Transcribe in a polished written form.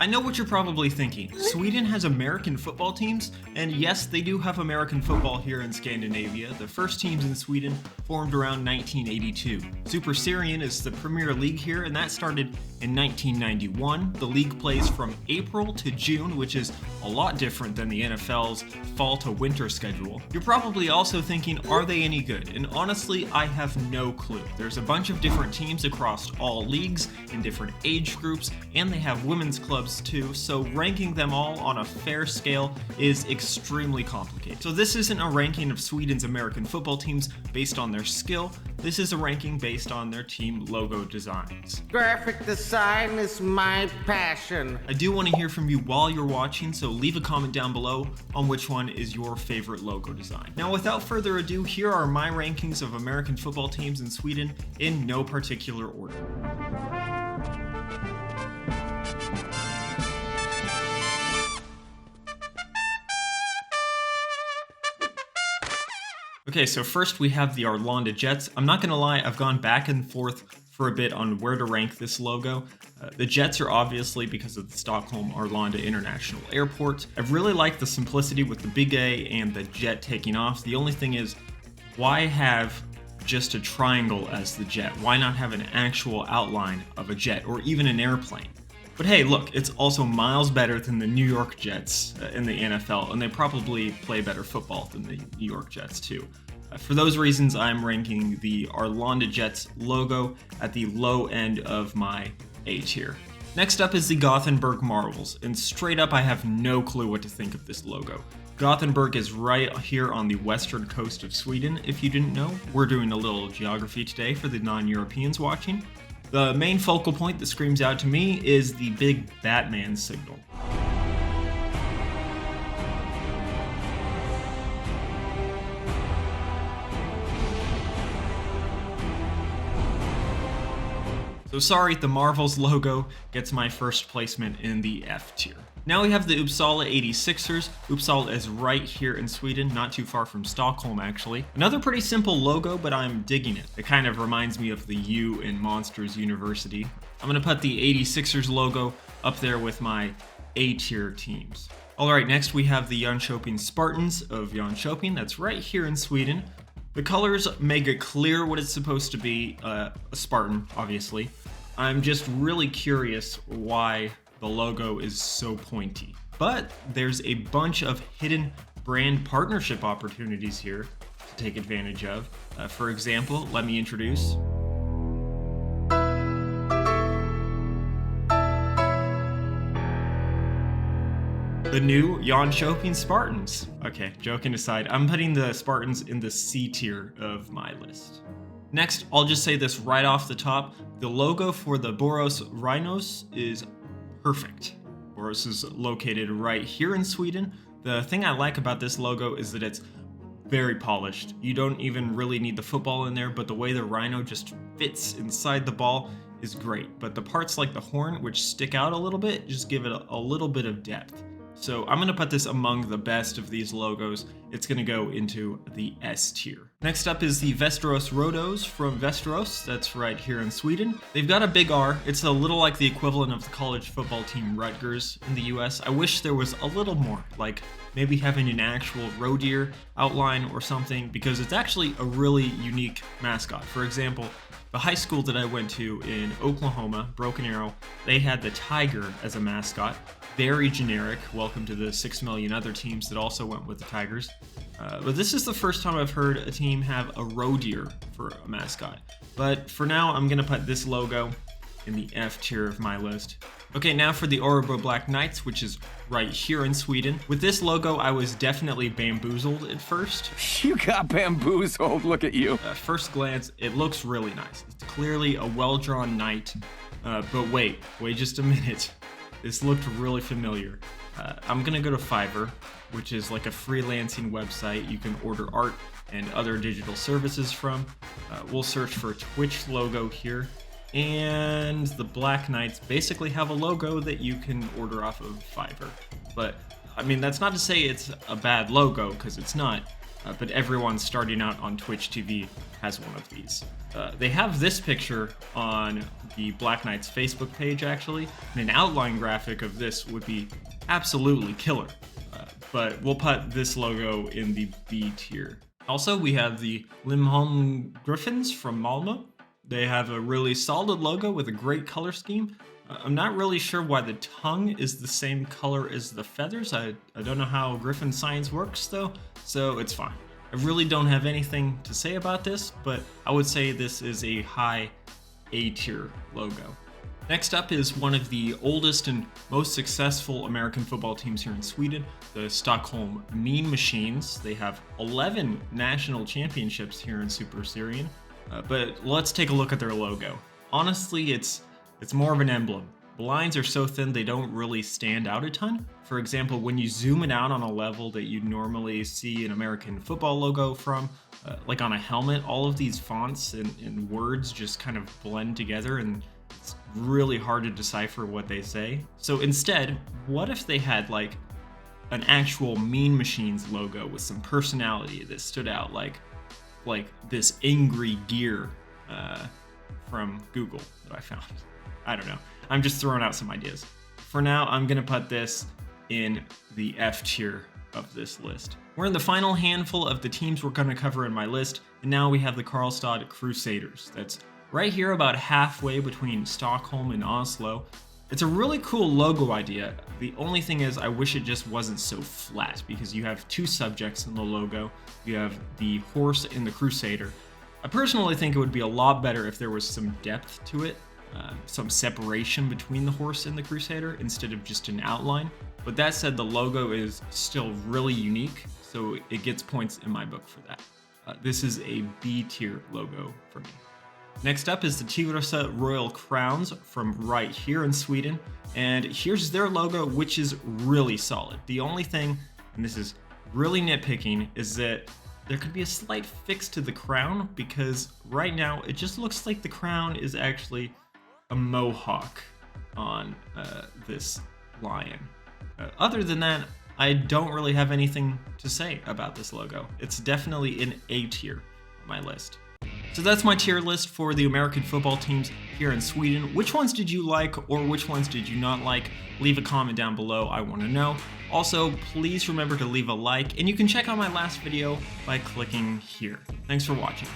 I know what you're probably thinking. Sweden has American football teams, and yes, they do have American football here in Scandinavia. The first teams in Sweden formed around 1982. Superserien is the premier league here, and that started in 1991. The league plays from April to June, which is a lot different than the NFL's fall to winter schedule. You're probably also thinking, are they any good? And honestly, I have no clue. There's a bunch of different teams across all leagues in different age groups, and they have women's clubs too, so ranking them all on a fair scale is extremely complicated. So this isn't a ranking of Sweden's American football teams based on their skill, this is a ranking based on their team logo designs. Graphic design is my passion. I do want to hear from you while you're watching, so leave a comment down below on which one is your favorite logo design. Now without further ado, here are my rankings of American football teams in Sweden in no particular order. Okay, so first we have the Arlanda Jets. I'm not gonna lie, I've gone back and forth for a bit on where to rank this logo. The Jets are obviously because of the Stockholm Arlanda International Airport. I really like the simplicity with the big A and the jet taking off. The only thing is, why have just a triangle as the jet? Why not have an actual outline of a jet or even an airplane? But hey, look, it's also miles better than the New York Jets in the NFL, and they probably play better football than the New York Jets too. For those reasons, I'm ranking the Arlanda Jets logo at the low end of my A tier. Next up is the Gothenburg Marvels, and straight up I have no clue what to think of this logo. Gothenburg is right here on the western coast of Sweden, if you didn't know. We're doing a little geography today for the non-Europeans watching. The main focal point that screams out to me is the big Batman signal. So sorry, the Marvels logo gets my first placement in the F tier. Now we have the Uppsala 86ers. Uppsala is right here in Sweden, not too far from Stockholm actually. Another pretty simple logo, but I'm digging it. It kind of reminds me of the U in Monsters University. I'm gonna put the 86ers logo up there with my A tier teams. Alright, next we have the Jönköping Spartans of Jönköping. That's right here in Sweden. The colors make it clear what it's supposed to be, a Spartan, obviously. I'm just really curious why the logo is so pointy. But there's a bunch of hidden brand partnership opportunities here to take advantage of. For example, let me introduce the new Jönköping Spartans. Okay, joking aside, I'm putting the Spartans in the C tier of my list. Next, I'll just say this right off the top. The logo for the Borås Rhinos is perfect. Borås is located right here in Sweden. The thing I like about this logo is that it's very polished. You don't even really need the football in there, but the way the rhino just fits inside the ball is great. But the parts like the horn, which stick out a little bit, just give it a little bit of depth. So I'm gonna put this among the best of these logos. It's gonna go into the S tier. Next up is the Västerås Rhodos from Västerås. That's right here in Sweden. They've got a big R. It's a little like the equivalent of the college football team Rutgers in the US. I wish there was a little more, like maybe having an actual roe deer outline or something, because it's actually a really unique mascot. For example, the high school that I went to in Oklahoma, Broken Arrow, they had the tiger as a mascot. Very generic. Welcome to the 6 million other teams that also went with the Tigers. But this is the first time I've heard a team have a roe deer for a mascot. But for now, I'm gonna put this logo in the F tier of my list. Okay, now for the Örebro Black Knights, which is right here in Sweden. With this logo, I was definitely bamboozled at first. You got bamboozled, look at you. At first glance, it looks really nice. It's clearly a well-drawn knight. But wait just a minute. This looked really familiar. I'm gonna go to Fiverr, which is like a freelancing website you can order art and other digital services from. We'll search for a Twitch logo here. And the Black Knights basically have a logo that you can order off of Fiverr. But, I mean, that's not to say it's a bad logo, because it's not. but everyone starting out on Twitch TV has one of these. They have this picture on the Black Knights Facebook page, actually, and an outline graphic of this would be absolutely killer. But we'll put this logo in the B tier. Also, we have the Limholm Griffins from Malmö. They have a really solid logo with a great color scheme. I'm not really sure why the tongue is the same color as the feathers. I don't know how Griffin science works though, so it's fine. I really don't have anything to say about this, but I would say this is a high A tier logo. Next up is one of the oldest and most successful American football teams here in Sweden, the Stockholm Mean Machines. They have 11 national championships here in Superserien, but let's take a look at their logo. Honestly, it's more of an emblem. The lines are so thin they don't really stand out a ton. For example, when you zoom it out on a level that you'd normally see an American football logo from, like on a helmet, all of these fonts and words just kind of blend together and it's really hard to decipher what they say. So instead, what if they had like an actual Mean Machines logo with some personality that stood out, like this angry deer from Google that I found. I don't know. I'm just throwing out some ideas. For now, I'm gonna put this in the F tier of this list. We're in the final handful of the teams we're gonna cover in my list, and now we have the Karlstad Crusaders. That's right here about halfway between Stockholm and Oslo. It's a really cool logo idea. The only thing is I wish it just wasn't so flat because you have two subjects in the logo. You have the horse and the crusader. I personally think it would be a lot better if there was some depth to it, some separation between the horse and the crusader instead of just an outline. But that said, the logo is still really unique, so it gets points in my book for that. This is a B tier logo for me. Next up is the Tyresö Royal Crowns from right here in Sweden, and here's their logo, which is really solid. The only thing, and this is really nitpicking, is that there could be a slight fix to the crown because right now it just looks like the crown is actually a mohawk on this lion. Other than that, I don't really have anything to say about this logo. It's definitely in A tier on my list. So that's my tier list for the American football teams here in Sweden. Which ones did you like or which ones did you not like? Leave a comment down below, I want to know. Also, please remember to leave a like, and you can check out my last video by clicking here. Thanks for watching.